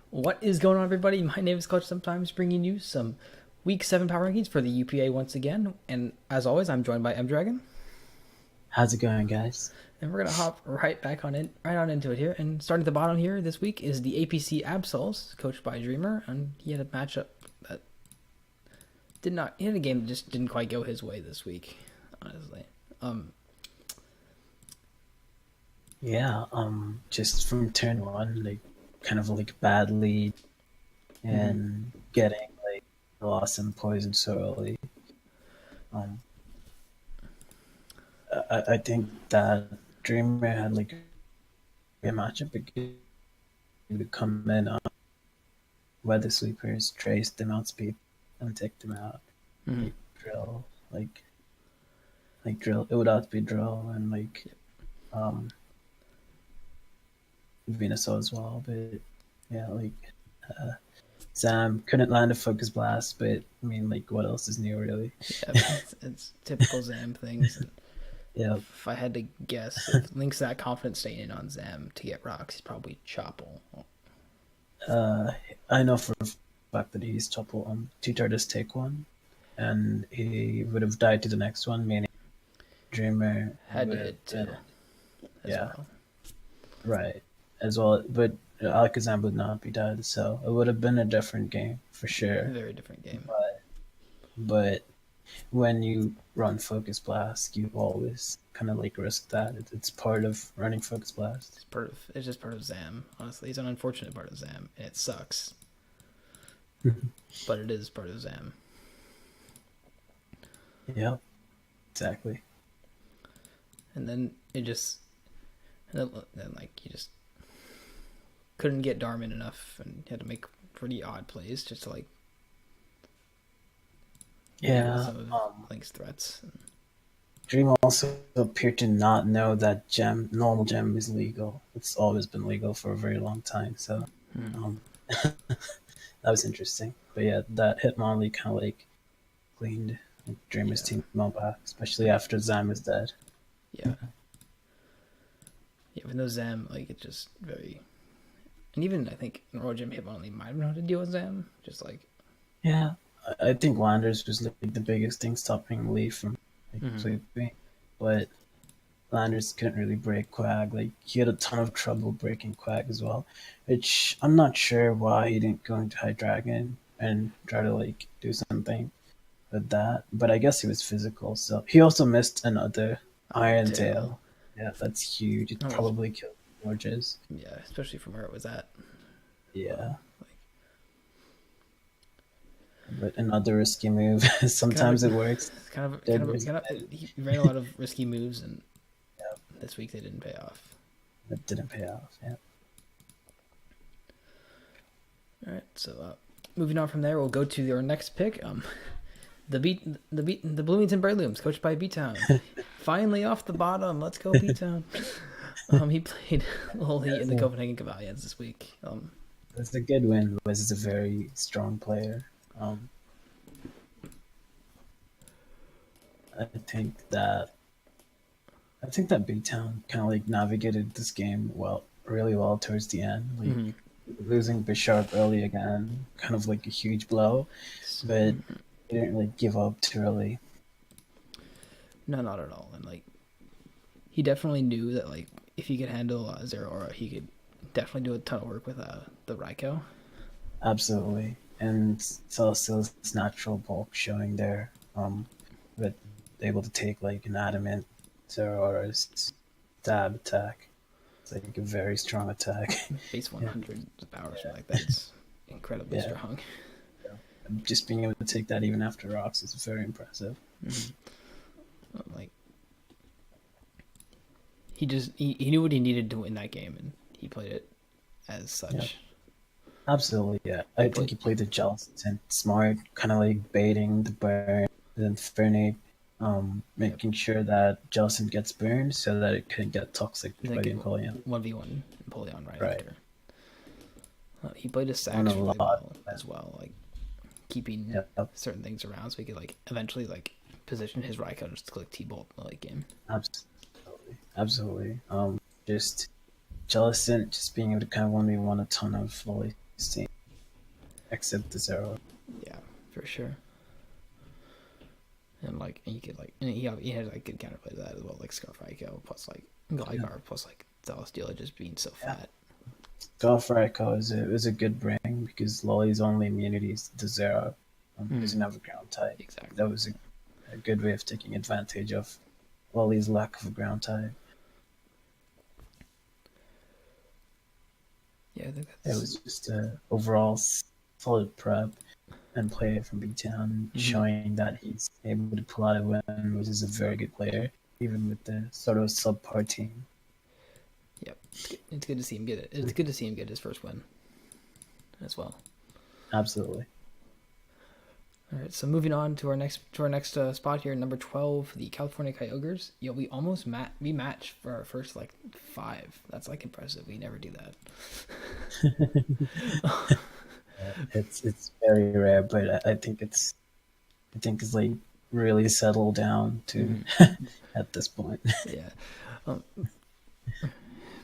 What is going on, everybody? My name is Clutch Sometimes, bringing you some Week 7 power rankings for the UPA once again. And as always, I'm joined by M Dragon. How's it going, guys? And we're going to hop right on into it here. And starting at the bottom here this week is the APC Absols, coached by Dreamer. And he had a matchup that he had a game that just didn't quite go his way this week, honestly. Um, Yeah, just from turn one, like kind of like bad lead mhm. and getting like lost and poisoned so early. Um, I think that Dreamer had like a matchup because he would come in on weather sweepers, trace them outspeed, and take them out. Mhm. Like drill, like drill. It would outspeed drill and like um Venusaur as well. But yeah, like uh, Sam couldn't land a focus blast, but I mean, like, what else is new, really? Yeah, it's typical Zam things. And Yeah, if I had to guess, if Link's that confident staying in on Zam to get rocks, he's probably Chopple. uh, I know for a fact that he's Topple on two turtles take one, and he would have died to the next one, meaning Dreamer Had to would hit have been, two as yeah, well. right, as well. But Alakazam would not be dead, so it would have been a different game for sure. Very different game. But when you run Focus Blast, you always kind of like risk that. It's part of running Focus Blast. It's just part of Zam. Honestly, it's an unfortunate part of Zam, and it sucks, but it is part of Zam. Yeah, exactly. And then it just, then like you just couldn't get Darman enough, and had to make pretty odd plays just to like deal with Yeah. some of Link's threats. Dream also appeared to not know that normal gem is legal. It's always been legal for a very long time. So Hmm. um, that was interesting. But yeah, that Hitmonlee kind of like cleaned Dreamer's Yeah, team out back, especially after Zam is dead. yeah, yeah. Even though Zam, like, it's just very, and even I think Royal Gym Hitmonlee might have known how to deal with Zam, just like, Yeah, I think Landers was like the biggest thing stopping Lee from like mm-hmm. sweeping, but Landers couldn't really break Quag. Like he had a ton of trouble breaking Quag as well, which I'm not sure why he didn't go into High Dragon and try to like do something with that. But I guess he was physical, so he also missed another Iron Iron Tail. Tail. Yeah, that's huge. It Almost, probably killed Georges. yeah, especially from where it was at. Yeah, Like, but another risky move. kind of Sometimes a, it works. he ran a lot of risky moves, and this week they didn't pay off. That didn't pay off. Yeah. All right, so moving on from there, we'll go to our next pick. The Bloomington Breadlooms, coached by B Town. Finally off the bottom. Let's go B Town. He played Loli in the So Copenhagen Cavaliers this week. it's a good win. Wiz is a very strong player. Um, I think that I think that B Town kind of like navigated this game really well towards the end. Like Mm-hmm. losing Bisharp early again, kind of like a huge blow, but he didn't really give up too early. No, not at all. And like he definitely knew that like if he could handle Zero Aura, he could definitely do a ton of work with the Raikou. Absolutely, and Celestial's natural bulk showing there. But able to take like an adamant Zero Aura's stab attack. It's like a very strong attack. Base Yeah, 100 power, something like that. It's incredibly yeah. strong. Just being able to take that even after rocks is very impressive. Mm-hmm. Like he knew what he needed to win that game, and he played it as Yeah, such. absolutely. Yeah, He I think played he played the jealous and smart, kind of like baiting the burn and Fernate, Yep. making sure that Jellicent gets burned so that it can get toxic And then by the get Empoleon. 1v1 Napoleon right Right. after. He played his Learn a sacks really lot. well as well, like keeping Yeah, certain things around so he could like eventually like position his Raikou just to click T-Bolt in the late game. absolutely, absolutely. Just Jellicent just being able to kind of 1v1 a ton of volley his team, except the zero. Yeah, for sure. And like, and you could like, and he had like good counterplay to that as well, like Scarf Ico plus like Yeah, Gligar plus like Celesteela just being so yeah. fat. Golf Echo is a good bring because Lolly's only immunity is the zero. He Mm, doesn't have a ground type. exactly. That was a good way of taking advantage of Lolly's lack of a ground type. Yeah, I think It that's. was just a overall solid prep and play from B Town, Mm-hmm. showing that he's able to pull out a win, which is a very good player, even with the sort of subpar team. Yep, it's good to see him get it. It's good to see him get his first win as well. Absolutely. All right, so moving on to our next spot here, number 12, the California Kyogres. Yo, we almost we matched for our first like 5. That's like impressive. We never do that. It's very rare, but I think it's like really settled down to Mm-hmm. at this point. Yeah. Um,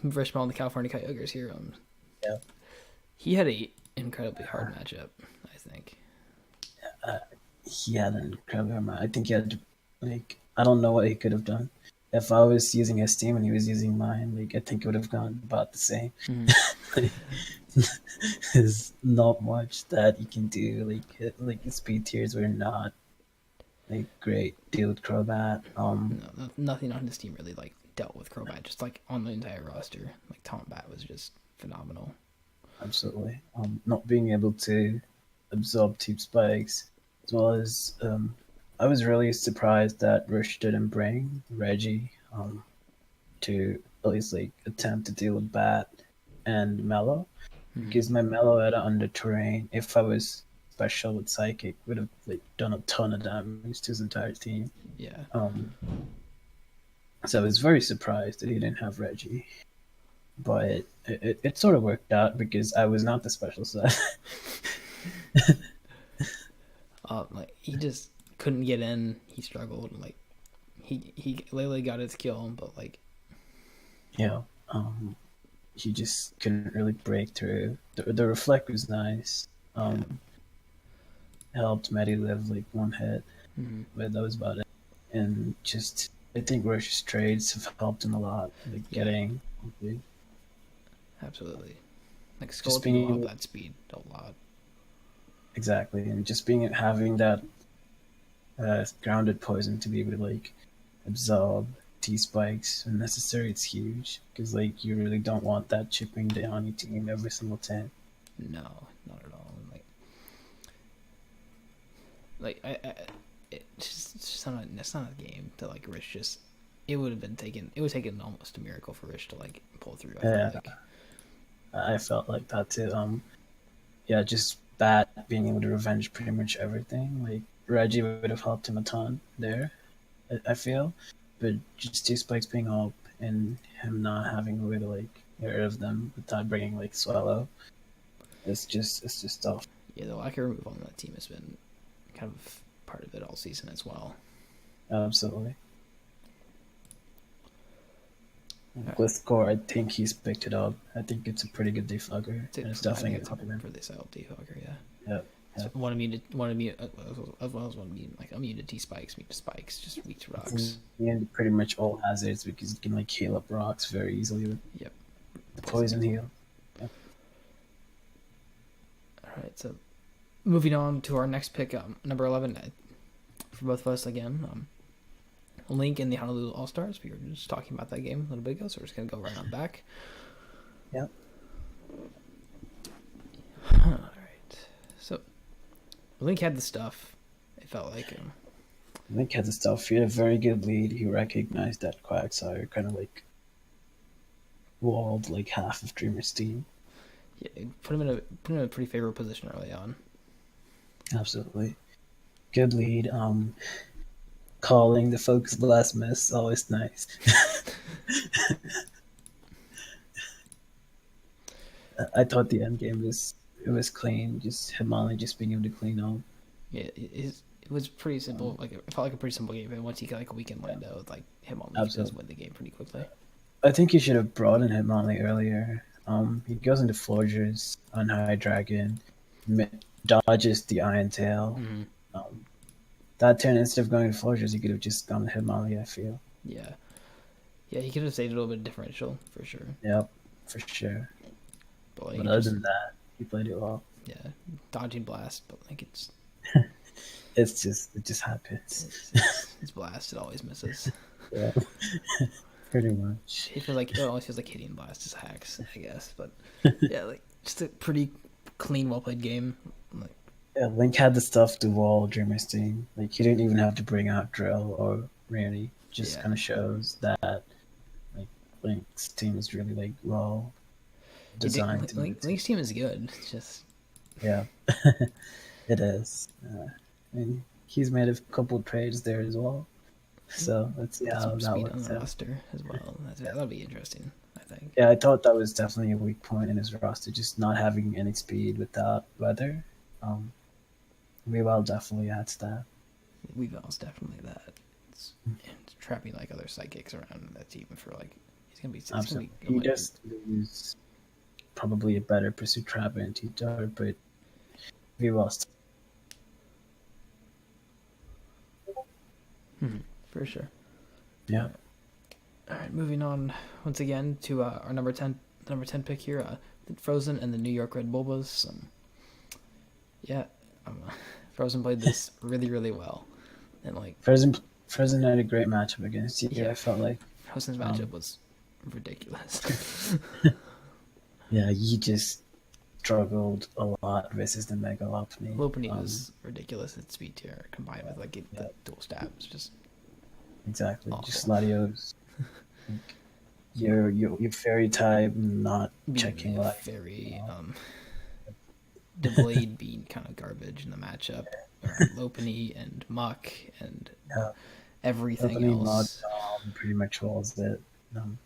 Versus on the California Kyogres here. Yeah, He had a incredibly hard matchup, I think. he had an incredible amount. I think he had like I don't know what he could have done. If I was using his team and he was using mine, like I think it would have gone about the same. Mm-hmm. There's not much that you can do. Like the speed tiers were not like great. Deal with Crobat. No, nothing on his team really like dealt with Crobat. Just like on the entire roster, like Tombat was just phenomenal. Absolutely. Not being able to absorb tube spikes, as well as I was really surprised that Rush didn't bring Reggie to at least like attempt to deal with Bat and Mellow, Mm-hmm. because my Mellow at under terrain, if I was special with Psychic, would have like done a ton of damage to his entire team. Yeah, Um, so I was very surprised that he didn't have Reggie, but it sort of worked out because I was not the special set. like he just couldn't get in. He struggled. Like he Lele got his kill, but like you know, he just couldn't really break through. The reflect was nice. yeah. Helped Maddie live like one hit, Mm-hmm. but that was about it. And just, I think Rush's trades have helped him a lot, like Yeah, getting absolutely. Like just Skeleton being will help able, that speed a lot. exactly, and just being having that grounded poison to be able to like absorb T spikes when necessary. It's huge because like you really don't want that chipping down your team every single time. No, not at all. Like it's just not. It's not a game to like Rich. Just it would have been taken. It would take almost a miracle for Rich to like pull through. I feel Yeah, like. I felt like that too. Yeah, just Bat being able to revenge pretty much everything. Like Reggie would have helped him a ton there. I feel, but just two spikes being up and him not having a way to like get rid of them without bringing like Swallow. It's just tough. Yeah, the lack of remove on that team has been kind of part of it all season as well. Absolutely. Right. Gliscor, I think he's picked it up. I think it's a pretty good defogger. And it's I definitely think a it's compliment. for this LD Hawker, yeah. Yeah. So Yeah. one immune, as well as one immune, like immune to T spikes, immune to spikes, just weak to rocks. And pretty much all hazards because you can like heal up rocks very easily with Yep. the poison heal. Yeah. All right, so moving on to our next pick, number 11, for both of us again. Link in the Honolulu All Stars. We were just talking about that game a little bit ago, so we're just gonna go right on back. Yeah. All right. So Link had the stuff. It felt like him. Link had the stuff. He had a very good lead. He recognized that Quagsire kind of like walled like half of Dreamer's team. Yeah, put him in a pretty favorable position early on. Absolutely. Good lead. Calling the focus blast miss, always nice. I thought the end game was clean, just Himali just being able to clean up. Yeah, it was pretty simple. Like it felt like a pretty simple game. And once he got like a weekend lined out with like him on, he does Absolutely. win the game pretty quickly. I think you should have brought in Himali earlier. He goes into Forgers on High Dragon, mi- dodges the Iron Tail. Hmm. Um, that turn, instead of going to Forgers, he could have just gone to Himalaya, I feel. Yeah, yeah, he could have stayed a little bit differential for sure, Yep, for sure. but like But he other just than that, he played it well. yeah, dodging blast, but like It just happens. it's blast. It always misses. Yeah, pretty much. It always feels like hitting blast is hacks, I guess. But yeah, like just a pretty clean, well played game. Like Yeah, Link had the stuff to wall Dreamer's team. Like he didn't even have to bring out Drill or Randy. Just yeah, kind of shows that like Link's team is really like well designed to do Link's team is good. It's just yeah, it is. I mean, he's made a couple of trades there as well. So let's see get how some that speed on works the out. roster as well. That'll be interesting, I think. Yeah, I thought that was definitely a weak point in his roster, just not having any speed without weather. Um, Weavile definitely adds that. Weavile's definitely that. It's trapping like other psychics around that team for like he's gonna Absolutely. be He like, just lose probably a better pursuit trap and T-Tar, but Weavile's for sure. yeah. All right, moving on once again to our number 10 pick here, Frozen and the New York Red Bulbas. Yeah, um, Frozen played this really, really well, and like Frozen had a great matchup against you. yeah, I felt like Frozen's um, matchup was ridiculous. yeah, he just struggled a lot versus the Mega Lopunny. Lopunny was ridiculous at speed tier combined with like Yeah, the dual stabs, just exactly. Just awful. Latios. Like, your fairy type not checking Being life. very the blade being kind of garbage in the matchup around Lopunny and Muck and Yeah, everything Lopunny mod else, pretty much walls it. Um,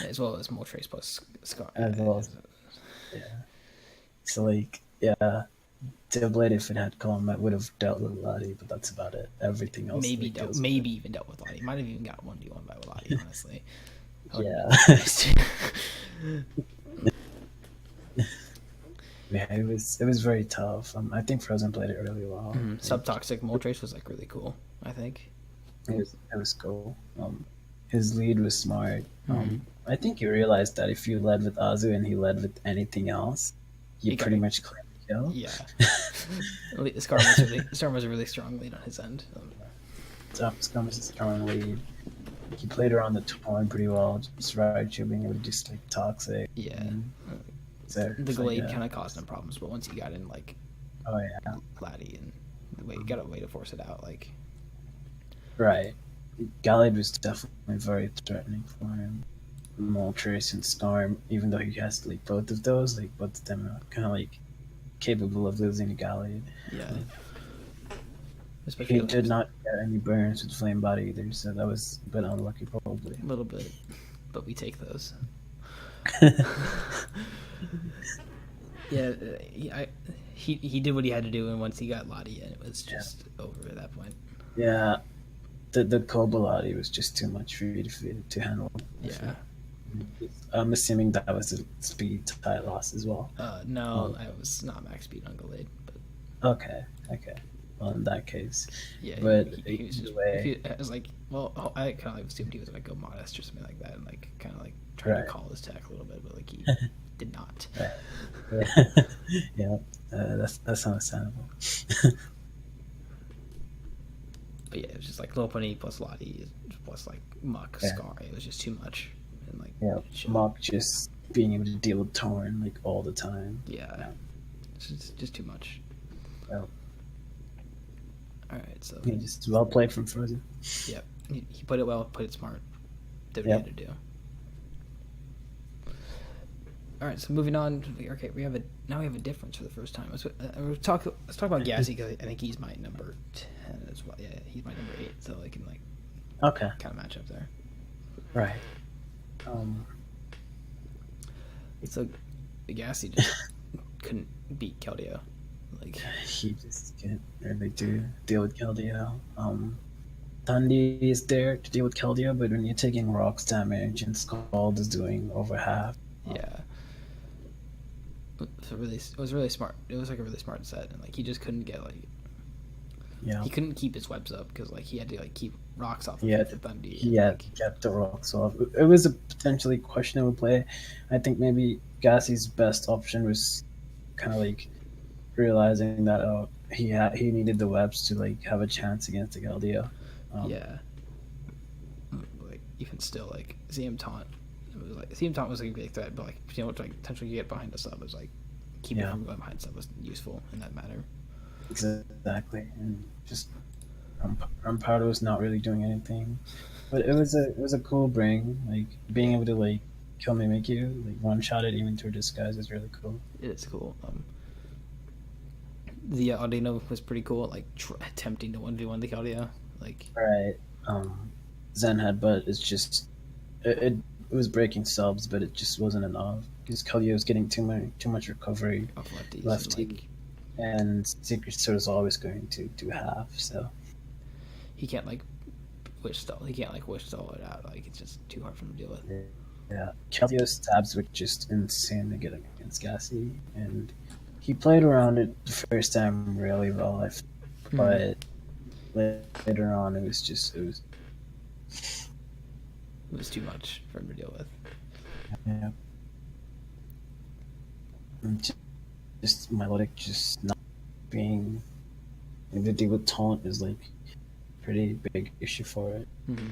as well as Moltres plus Scar. as well as yeah. So like yeah, Tailblade if it had come I would have dealt with Lottie, but that's about it. Everything else like deals with it. Maybe even dealt with Lottie. Might have even got 1v1 by Lottie, honestly. I wouldn't Yeah. be surprised. Yeah, it was very tough. I think Frozen played it really well. Like, Subtoxic Moltres was like really cool, I think. it was cool. His lead was smart. Mm-hmm. I think he realized that if you led with Azu and he led with anything else, you He got pretty much claim the kill. yeah. Storm was a really strong lead on his end. So Scum is a strong lead. He played around the torn pretty well, just right being able to just like toxic. Yeah. So The it's Glade like, kind of caused him problems, but once he got in like oh yeah, Laddie and got a way to force it out, like right. Gallade was definitely very threatening for him. Moltres and Storm, even though he has like both of those, like both of them are kind of like capable of losing to Gallade. yeah. He Especially did not get any burns with Flame Body either, so that was a bit unlucky probably. a little bit, but we take those. Yeah, he did what he had to do, and once he got Lottie in, it was just over at that point. Yeah, the Kobolati was just too much for you to handle. Yeah. I'm assuming that was a speed tie loss as well. No, I was not max speed on Glade, but Okay, okay. Well, in that case, yeah, but he was either just. way, I was like, well, I kind of assumed he was gonna go modest or something like that, and like kind of like trying right. to call his tech a little bit, but like he did not. Right. Yeah, that's understandable. But yeah, it was just like Lopunny plus Lottie plus like Muck Yeah. Scar. It was just too much, and like Yeah, it showed. Mock just being able to deal with Torn like all the time. Yeah, it's just too much. Yeah. All right, so Yeah, just well played from Frozen. yep, he played it well, played it smart, did what Yep. he had to do. All right, so moving on. Okay, we have a difference for the first time. Let's talk about Gassy because I think he's my number 10 as well. Yeah, he's my number 8, so I can like Okay, kind of match up there. right. Um, So Gassy just couldn't beat Keldeo. Like he just can't really deal with Keldeo. Thandi is there to deal with Keldeo, but when you're taking rocks damage and Scald is doing over half, yeah, it was really smart. It was like a really smart set, and like he just couldn't get like Yeah. he couldn't keep his webs up because like he had to like keep rocks off of He had the Bundy he and had like kept the rocks off. It was a potentially questionable play. I think maybe Gassi's best option was kind of like realizing that he needed the webs to like have a chance against the Galdia. Um, yeah, like even still like CM taunt. It was like CM taunt was like a big threat, but like you know like potentially get behind a sub was like keep it yeah, from going behind sub was useful in that matter. exactly. And just Rampardo was not really doing anything, but it was a cool bring. Like being Yeah, able to like kill Mimikyu, like one shot it even through disguise is really cool. it is cool. The Audino was pretty cool. Like attempting to 1v1 the Audio. Like Right. Um, Zen headbutt is just it was breaking subs, but it just wasn't enough because Kalio was getting too much recovery off lefties and lefty, like and Secret Sword is always going to do half. So he can't like wish stall. He can't like wish stall it out. Like it's just too hard for him to deal with. yeah, Kalio's stabs were just insane to get against Gassi, and he played around it the first time really well. Hmm. But later on, it was just it was It was too much for him to deal with. yeah, just melodic, just not being able to deal with taunt is like pretty big issue for it. Mm-hmm.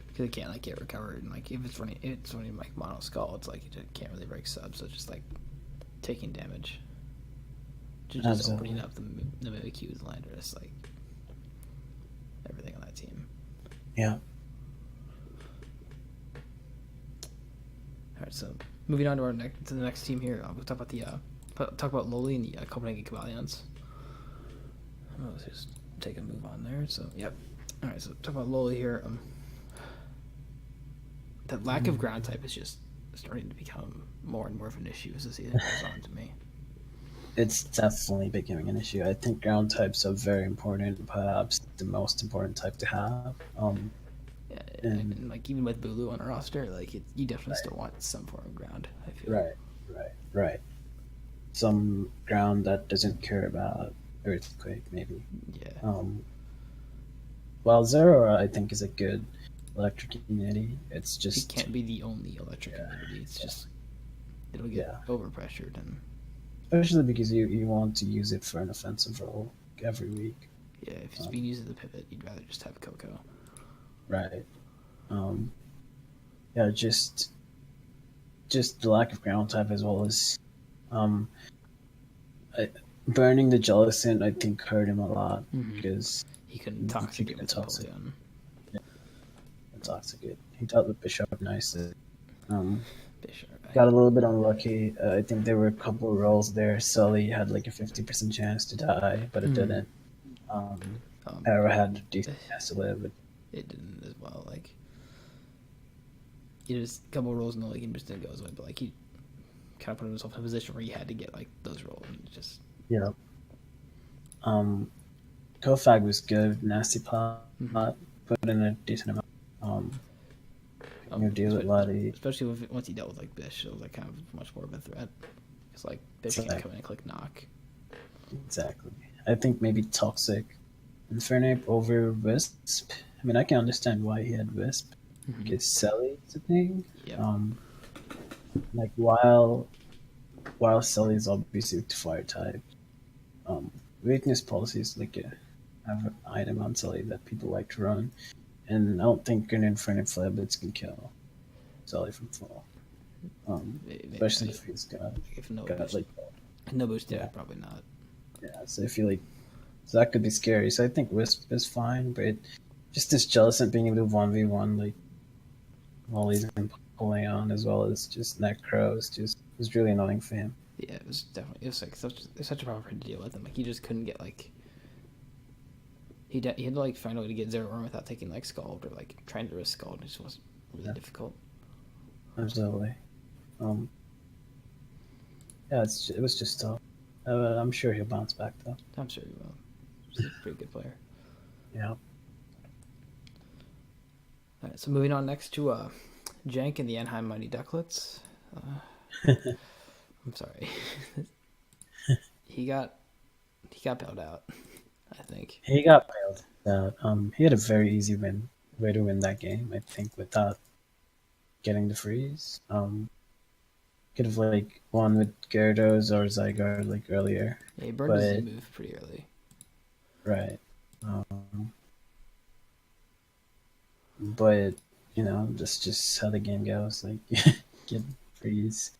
Because it can't like get recovered, and like if it's running like mono skull, it's like it can't really break sub, so it's just like taking damage. Just opening Absolutely. up the Mimikyu, the Landorus, like everything on that team. Yeah. All right, so moving on to the next team here, we'll talk about the talk about Loli and the Copenhagen Cavalions. Let's just take a move on there. So yep. All right, so talk about Loli here. That lack of ground type is just starting to become more and more of an issue as the season goes on to me. It's definitely becoming an issue. I think ground types are very important, perhaps the most important type to have. Yeah, And and like even with Bulu on a roster, like you definitely right, still want some form of ground. I feel. right, right. Some ground that doesn't care about earthquake, maybe. Yeah, Um, while Zero, I think, is a good electric immunity. It's it just can't be the only electric yeah, immunity. It's just it'll get yeah. overpressured and Especially because you want to use it for an offensive role every week. yeah, if it's Um, being used as a pivot, you'd rather just have Coco. right. Um, yeah, just the lack of ground type as well as um, I, burning the Jellicent I think hurt him a lot Mm-hmm. because He couldn't he toxic it couldn't with toxic Empoleon. it. He dealt with Bishop nicely. Um, Bishop, got a little bit unlucky. I think there were a couple of rolls there. Sully had like a 50% chance to die, but it mm-hmm. didn't. Um, um, Arrow had a decent chance to live. But it didn't as well. Like he just a couple rolls in the league and just didn't go his way. But like he kind of put himself in a position where he had to get like those rolls and just yeah, um, Kofag was good. Nasty pot, mm-hmm. put in a decent amount. Um, you deal with Lottie. especially once he dealt with like Bish, it was like kind of much more of a threat. It's like Bish can't Exactly. come in and click knock. Exactly. I think maybe Toxic Infernape over Wisp. I mean, I can understand why he had Wisp Mm-hmm. because Selly's a thing. Yep. Um, like while Selly's obviously to fire type, um, weakness policy is like a have an item on Selly that people like to run, and I don't think an Infernape Flare Blitz can kill Selly from full. Especially Maybe if he's if no got boost, like no boost, yeah, yeah probably not. yeah. So if you like so that could be scary. So I think Wisp is fine, but just this Jellicent being able to 1v1 like while he's been pulling on as well as just Necros just was really annoying for him. Yeah, it was definitely it was such a problem for him to deal with, and like he just couldn't get like he had to like find a way to get zero arm without taking like Scald or like trying to risk Scald. It just was really Yeah, difficult. absolutely. Um, yeah, it was just tough. I'm sure he'll bounce back though. I'm sure he will. He's a pretty good player. Yeah. All right, so moving on next to Jank and the Anaheim Mighty Ducklets. I'm sorry. he got bailed out, I think. He got bailed out. He had a very easy way to win that game, I think, without getting the freeze. Could have like won with Gyarados or Zygarde like earlier, Yeah, he burned his Z but move pretty early. right. But that's just how the game goes. Like get freeze.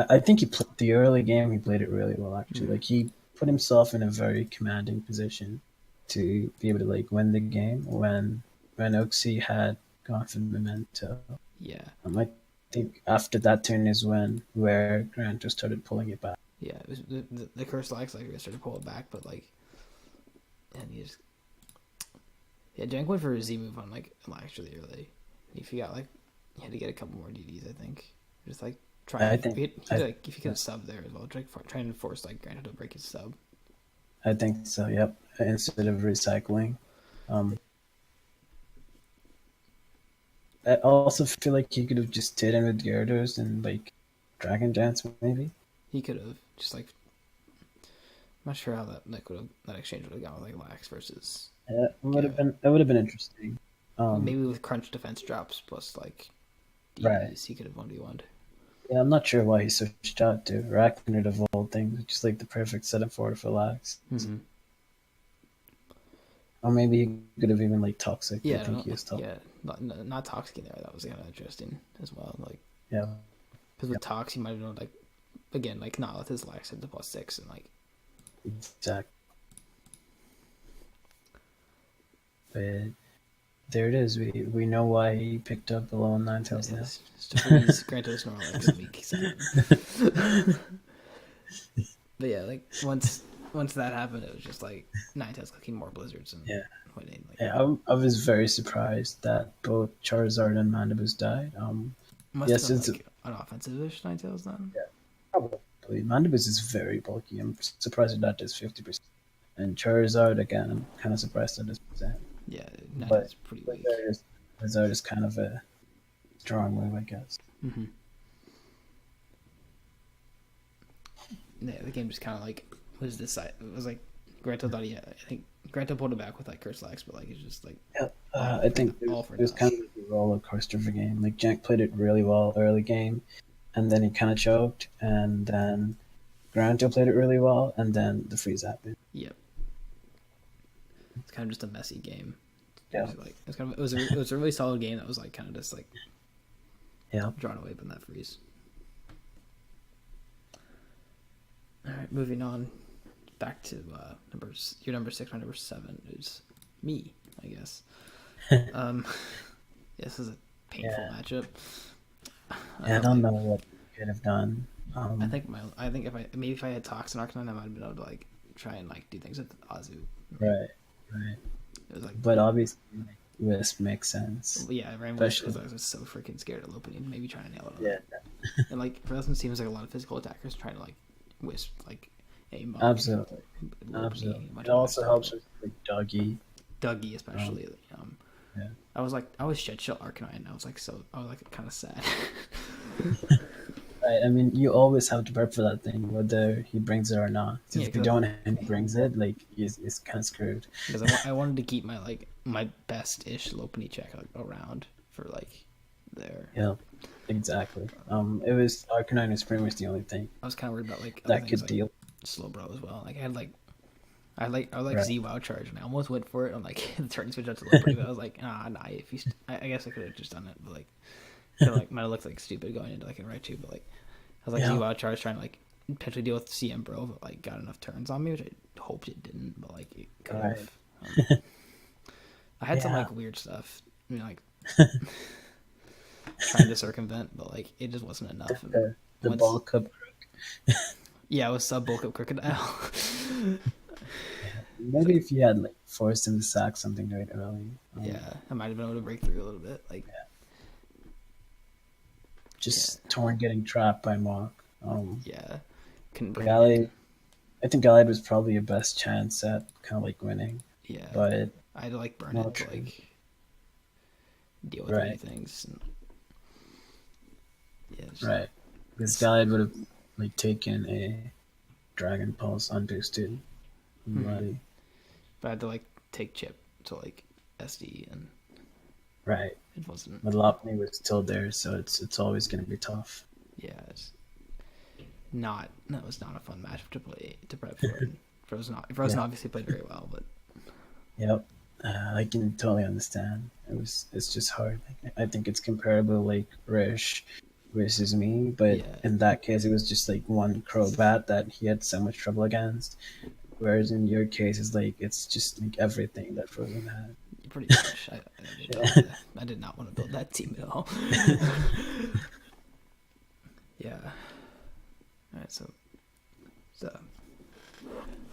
I think the early game. He played it really well. Actually, Mm. like he put himself in a very commanding position to be able to like win the game when Oxy had gone for memento. Yeah. I think after that turn is where Grant just started pulling it back. Yeah, it was the curse lags like started to pull it back, but like, and he just Jank went for a Z move on like lags really early. He forgot like he had to get a couple more DDs. I think just like I trying. think He like if he could have subbed there as well, trying to force like Granted to break his sub. I think so. Yep. Instead of recycling, um, I also feel like he could have just stayed in with Gyarados and like Dragon Dance maybe. He could have just like I'm not sure how that exchange would have gone with like lax versus It would have been interesting. maybe with crunch defense drops plus like Right. DDs he could have 1v1'd. Yeah, I'm not sure why he switched out to Arachnid of all things, which is like the perfect setup for Lax. Mm-hmm. Or maybe he could have even like Toxic. I Yeah, think he was toxic. yeah, not toxic in there. That was kind of interesting as well. Like Yeah. because with Tox, he might have known like again like not with his lax at the +6 and like Exactly. But there it is. We know why he picked up below Ninetales now. Just to freeze Granted Snorlax in week 7. But yeah, like once that happened, it was just like Ninetales clicking more blizzards and Yeah. winning. Like, Yeah, I was very surprised that both Charizard and Mandibus died. must Yes, have it's been like an offensive-ish Ninetales then. yeah, probably Mandibus is very bulky. I'm surprised that is 50%. And Charizard again, I'm kind of surprised that is percent. Yeah, But Ninetales pretty weak. Wizard is kind of a strong move, I guess. Mm-hmm. Yeah, the game just kind of like was decided. It was like Granto thought I think Granto pulled it back with like curse lags, but like it's just like Yeah, I think it was kind of like a roller coaster of a game. Like Jank played it really well early game, and then he kind of choked, and then Granto played it really well, and then the freeze happened. Yep. It's kind of just a messy game. Yeah. It was a really solid game that was like kind of just like drawn away by that freeze. All right, moving on back to your number 6, my number 7 is me, I guess. This is a painful matchup. I don't know what you could have done. I think if I had Toxin Arcanine, I might have been able to like try and like do things with Azu. Right. It was like, but obviously, like, Wisp makes sense. Yeah, I was so freaking scared of Lopunny. Maybe trying to nail it. Yeah. And like for us, it seems like a lot of physical attackers trying to like Wisp like aim. Absolutely. It also helps with like Dougie especially. Yeah. I was shit shell Arcanine. I was kind of sad. Right. I mean, you always have to prep for that thing, whether he brings it or not. If you don't and he brings it, like he's kind of screwed. Because I wanted to keep my best ish Lopunny check around for like there. Yeah, exactly. It was Arcanine was pretty much the only thing I was kind of worried about like that could deal. Slowbro as well. Like I had Right. Z WoW charge and I almost went for it on like the turn switch out to Lopunny, but I was like, nah. If you, I guess I could have just done it, but like. Might have looked like stupid going into like a right 2, but like I was like Z-Wow charge trying to like potentially deal with CM Bro, but like got enough turns on me, which I hoped it didn't, but like it could have. I had some like weird stuff. I mean like trying to circumvent, but like it just wasn't enough. The ball cup crook. Yeah, I was sub bulk up crocodile. Maybe if you had like forced him to sack something right early. I might have been able to break through a little bit. Like Torn getting trapped by Mach. Couldn't break Gallade. I think Gallade was probably your best chance at kind of like winning. Yeah, but I had to like burn it to like deal with many things. And, right. This guy would have like taken a Dragon Pulse unboosted Mm-hmm. Muddy. But I had to like take chip to like SD, and Right. it wasn't. But Lopney was still there, so it's always gonna be tough. Yeah, it's not. That was not a fun match to play to prep for. And Frozen Yeah. obviously played very well, but Yep. I can totally understand. It's just hard. I think it's comparable like Rish versus me, but yeah, in that case it was just like one Crobat that he had so much trouble against. Whereas in your case it's like it's just like everything that Frozen had. pretty much. I did not want to build that team at all. Yeah. All right, so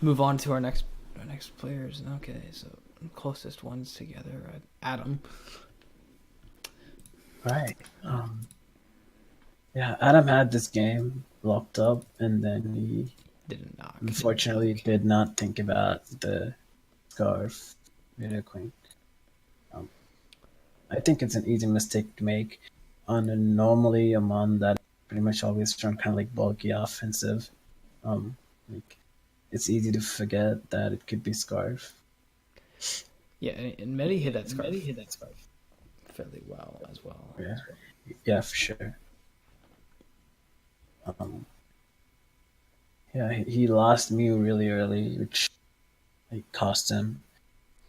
move on to our next players. Okay, so closest ones together. Adam. Right. Yeah, Adam had this game locked up and then he Didn't knock. unfortunately did not think about the scarf Meta Queen. Um, I think it's an easy mistake to make on normally a mon that pretty much always run kind of like bulky offensive. Um, like it's easy to forget that it could be scarf. Yeah, and Medi hit that scarf fairly well as well. Yeah, yeah, for sure. Um, yeah, he lost Mew really early, which like cost him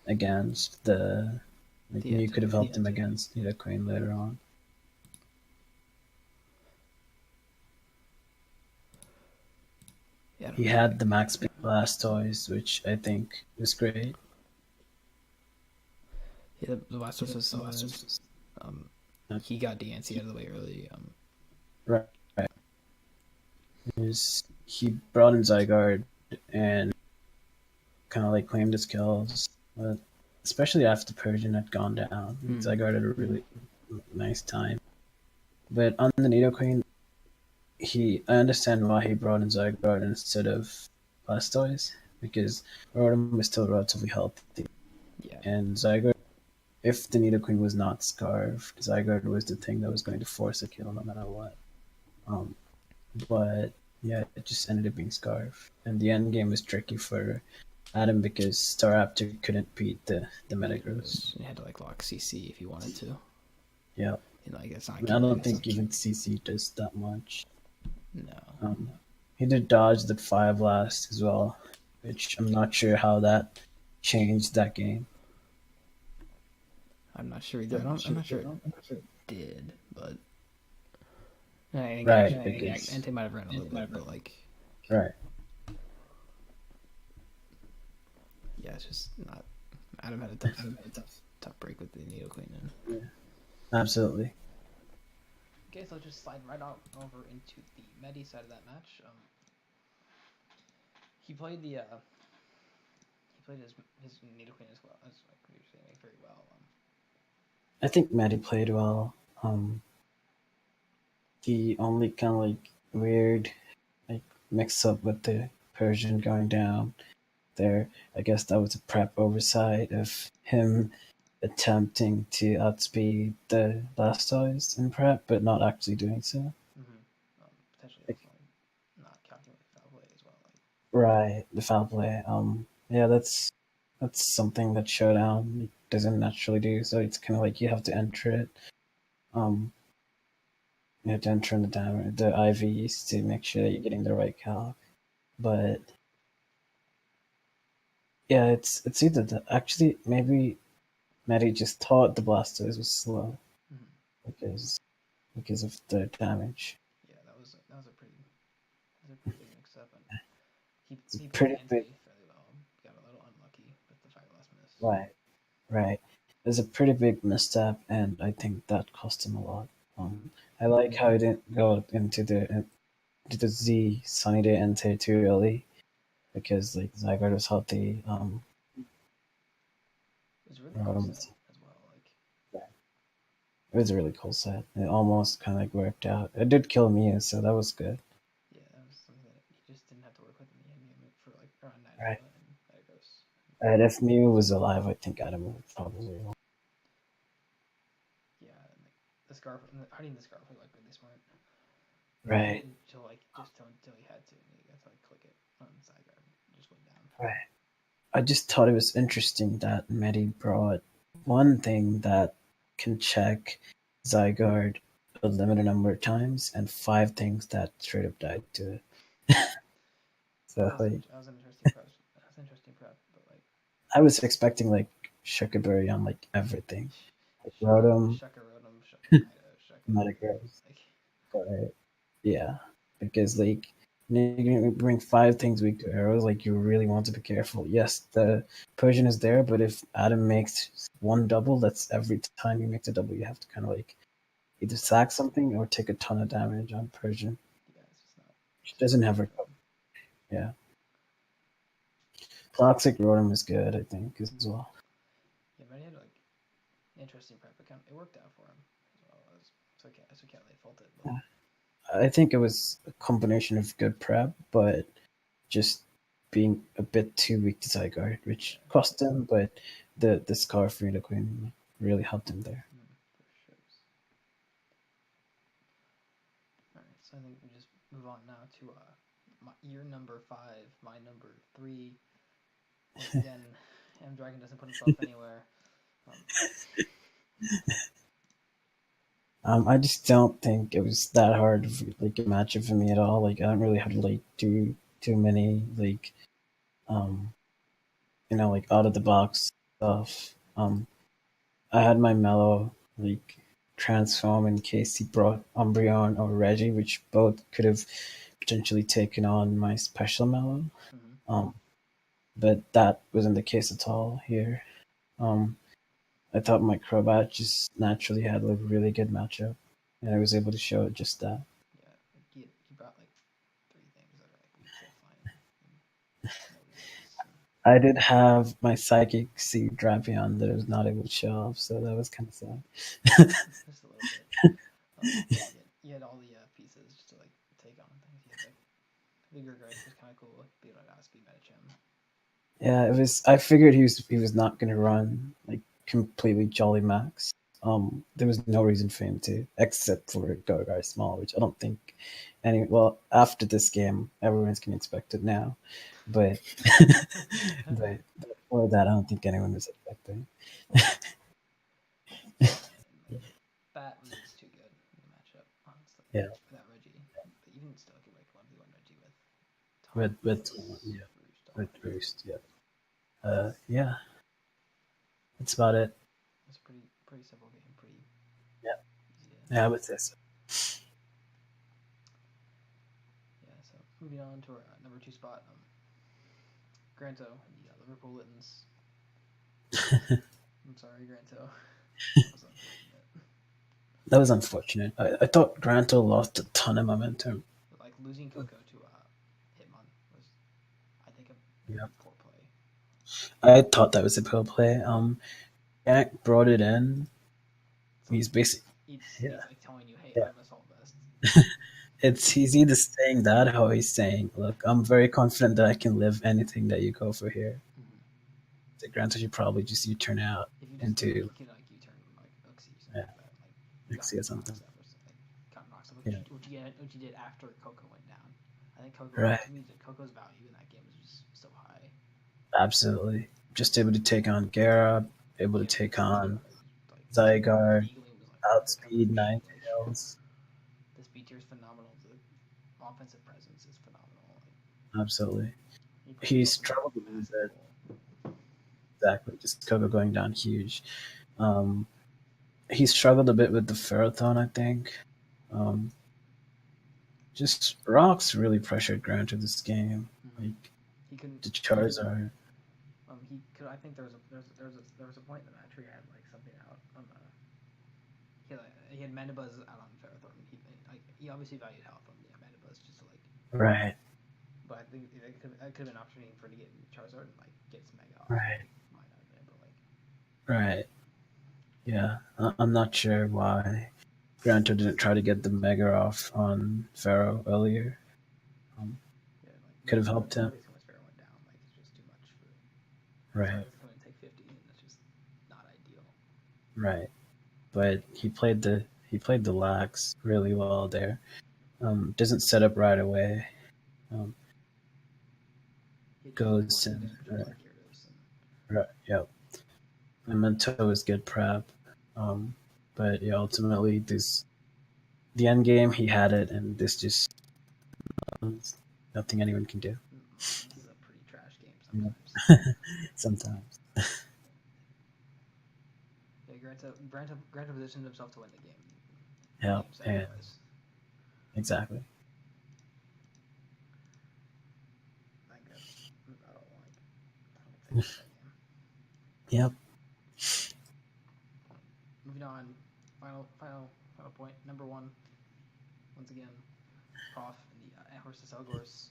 against the like The Mew could have Entei. helped him against Nita Queen later on. Yeah, I don't He know. had the Max Speed Blastoise, which I think was great. Yeah, the last one was solid. Um, he got DNC out of the way early. Right. He brought in Zygarde and kind of like claimed his kills, but especially after Persian had gone down, Zygarde had a really nice time. But on the Nidoqueen, I understand why he brought in Zygarde instead of Blastoise because Rotom was still relatively healthy, Yeah, and Zygarde. If the Nidoqueen was not scarfed, Zygarde was the thing that was going to force a kill no matter what. Um, but yeah, it just ended up being scarf, and the end game was tricky for Adam because Staraptor couldn't beat the Metagross. you had to like lock CC if you wanted to. Yeah, Like it's not I mean, I don't killing. think even CC does that much. No. He did dodge the Fire Blast as well, which I'm not sure how that changed that game. I'm not sure either. I'm not sure it did, but I think Right, actually, because Entei might have ran a little bit, but like, right, yeah, it's just not. Adam had a tough break with the Nidoqueen. yeah, absolutely. Okay, so just slide right on over into the Medi side of that match. He played his Nidoqueen as well as like we were saying like, very well. I think Maddie played well. The only kind of like weird like mix up with the Persian going down there. I guess that was a prep oversight of him attempting to outspeed the Blastoise in prep, but not actually doing so. Potentially Like, also not calculating foul play as well. Like, right, the foul play. Yeah, that's something that Showdown doesn't naturally do. So it's kind of like you have to enter it. Um, you have to enter in the IVs to make sure that you're getting the right calc. But yeah, it's either actually maybe Maddie just thought the Blastoise was slow because because of the damage. yeah, that was a pretty big mix up, and It's a he played pretty the big Entei fairly well. Got a little unlucky with the Fire Blast miss. right, right. There's a pretty big misstep, and I think that cost him a lot. I like how he didn't go into the Z Sunny Day Entei too early because like Zygarde was healthy. It was a really cool Rotom set was- as well. Like, it was a really cool set. It almost kind of like worked out. It did kill Mew, so that was good. yeah, that was something that you just didn't have to work with in the end game for like around Right. Nidoqua and Metagross. And if Mew was alive, I think Adam would probably won. Yeah, and like the scarf, hiding the scarf was like really smart. Right. until like just until he had to, and he got to like click it on the side guard, and it just went down. Right. I just thought it was interesting that Medi brought one thing that can check Zygarde a limited number of times and five things that straight up died to it. So like That was an interesting prep. That was an interesting prep, but like I was expecting like Shuckleberry on like everything. Like Rotom, Shucker Rotom, Shucker Nido, Shucker Metagross. like But yeah. Because like you're gonna bring five things weak to arrows, like you really want to be careful. Yes, the Persian is there, but if Adam makes one double, that's every time you make the double you have to kinda like either sack something or take a ton of damage on Persian. yeah, She it's just doesn't not have good her for him. yeah. Toxic Rotom is good, I think, as well. Yeah, but he had like interesting prep. It worked out for him as well as so can't really fault it. But I think it was a combination of good prep, but just being a bit too weak to Zygarde, which yeah, cost him, but the Scarf Rita Queen really helped him there. for sure. All right, so I think we just move on now to your number 5, my number 3. Once again, M Dragon doesn't put himself anywhere. Um, I just don't think it was that hard of like a matchup for me at all. Like I don't really have to like do too many like um like out of the box stuff. I had my mellow like transform in case he brought Umbreon or Reggie, which both could have potentially taken on my special mellow. mm-hmm. Um, but that wasn't the case at all here. Um, I thought my Crobat just naturally had a really good matchup, and I was able to show it just that. Yeah, he brought like 3 things that are like weak to flying, and no resistance. And I did have my Psychic Seed Drapion that I was not able to show off, so that was kind of sad. just a little bit. Yeah, you had all the pieces just to like take on things. You had like Vigor Grace was kind of cool. Like, being able to outspeed Medicham. Yeah, it was. I figured he was not going to run like completely Jolly Max. There was no reason for him to, except for Go Guy Small, which I don't think any. Well, after this game, everyone's can expect it now, but but before that, I don't think anyone was expecting. Like, Bat was just too good in the matchup, honestly. Yeah, For that Reggie, but even still, could like 1v1 Reggie with Taunt with plus yeah, Roost with on. Roost, yeah, yeah, that's about it. It's a pretty simple game, pretty Yeah, easy to. yeah, with this. Yeah, so moving on to our number 2 spot, Granto, the Liverpool Littens. I'm sorry, Granto. That was unfortunate. That was unfortunate. I thought Granto lost a ton of momentum. But, like, losing Coco to Hitmon was, I think, a Yeah, very poor play. I thought that was a poor play. Jack brought it in. It's like He's basically he's yeah, like telling you, hey, yeah. I'm Assault Vest. It's he's either saying that or he's saying, "Look, I'm very confident that I can live anything that you go for here." Mm-hmm. So granted, you probably just you turn out If you just into he could like U-turn like Uxie or something yeah, like that, and, like Nixie or something. Nox up or something, counter Nox up, Yeah, which you did after Coco went down. I think Coco right, to me Coco's value in that game was just so high. absolutely. Just able to take on Gara, able to Yeah, take this on like Zygarde, Eagling was like perfect outspeed coverage. Like Ninetales. this B tier is phenomenal. The offensive presence is phenomenal. Like Absolutely. he put He himself in a struggled a little massive bit. hole. Exactly, just Coco going down huge. Um, he struggled a bit with the Ferrothon, I think. Um, just rocks really pressured Grant to this game. Mm-hmm. Like He couldn't. the Charizard. He could. I think there was a point in the match where he had like something out on the. He had Mandibuzz out on Ferrothorn. He obviously valued health on the Mandibuzz just to like. Right, But I think it could have been an opportunity for him to get Charizard and like get some Mega off. right, Like might not have been, but like right. Yeah, I'm not sure why Granto didn't try to get the Mega off on Pharaoh earlier. Um, yeah, like could have helped no him. reason why Sparrow went down. Like it's just too much for Right, Charizard to come in and take 50, and it's just not ideal. right. But he played the lax really well there. Doesn't set up right away. Um, He just goes he and just projectile gears and right, yep. Memento is good prep. But yeah, ultimately this the end game he had it, and this just nothing anyone can do. Mons is a pretty trash game Yeah. sometimes. Sometimes. Yeah, Granta positioned himself to win the game. Yeah, Game said and otherwise. exactly. I think that's about all I can say about that game. Yep. Moving on, final point. Number one, once again, Prof and the Horses Elgors.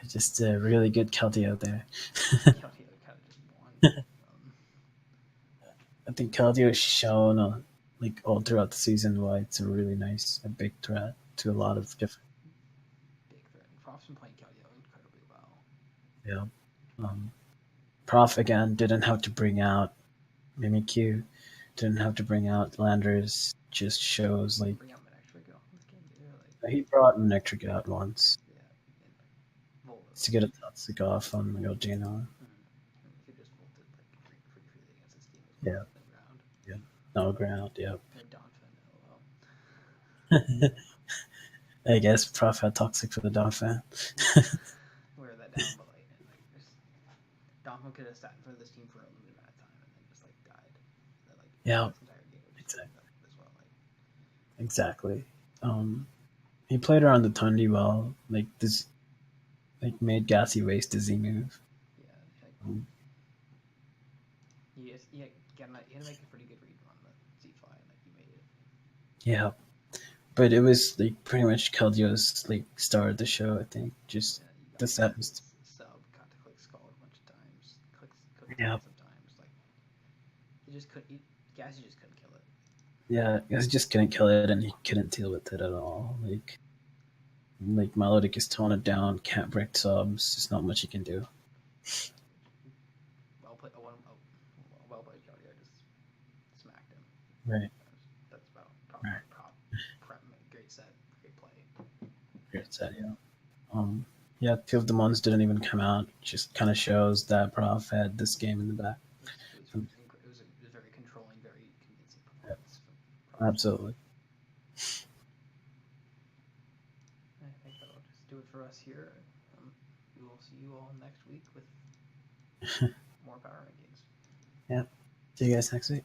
Just a really good Kelty out there. Kelty kind of just won. Um, I think Kelty has shown like all throughout the season why it's a really nice, a big threat to a lot of different. Big threat. And Prof's been playing Kelty incredibly well. Yeah. Um, Prof again didn't have to bring out Mimikyu, didn't have to bring out Landers. Just shows He like didn't bring out Manectric in this game either. Like, he brought Electric out once yeah, and like Volvo, to like, get a toxic off on Gino. and he could just vaulted like pretty freely against this team as well. Yeah, No ground. yeah. No ground. Yep. And Donphin, lol. I guess Prof had toxic for the Dolphin. Yeah, wear that down, but like just Donphin could have sat in front of this team for a limited amount of time and then just like died. And then like Yeah, this entire game would just exactly. be that as well. Like, Exactly. He played around the Tundi well. Like this, like made Gassy waste his Z move. yeah, like Um, he had to make a pretty good read on the Z fly, and like he made it. yeah, but it was like pretty much Keldio's like star of the show. I think just Yeah, you got the hit set with was. his sub, got to click skull a bunch of times, click Yeah, lots of times. Like he just couldn't. Gassy just couldn't kill it. yeah. He just couldn't kill it, and he couldn't deal with it at all. Like Melodic is tone it down, can't break subs. There's not much he can do. Well played. Well played, Cody. I just smacked him. Right, That's about right. prep. Great set, great play. Great set, yeah. Yeah, two of the ones didn't even come out. Just kind of shows that Prof had this game in the back. It was a very controlling, very convincing Yeah, performance from Prof. absolutely. I think that'll just do it for us here. We will see you all next week with more power rankings. Yeah. See you guys next week.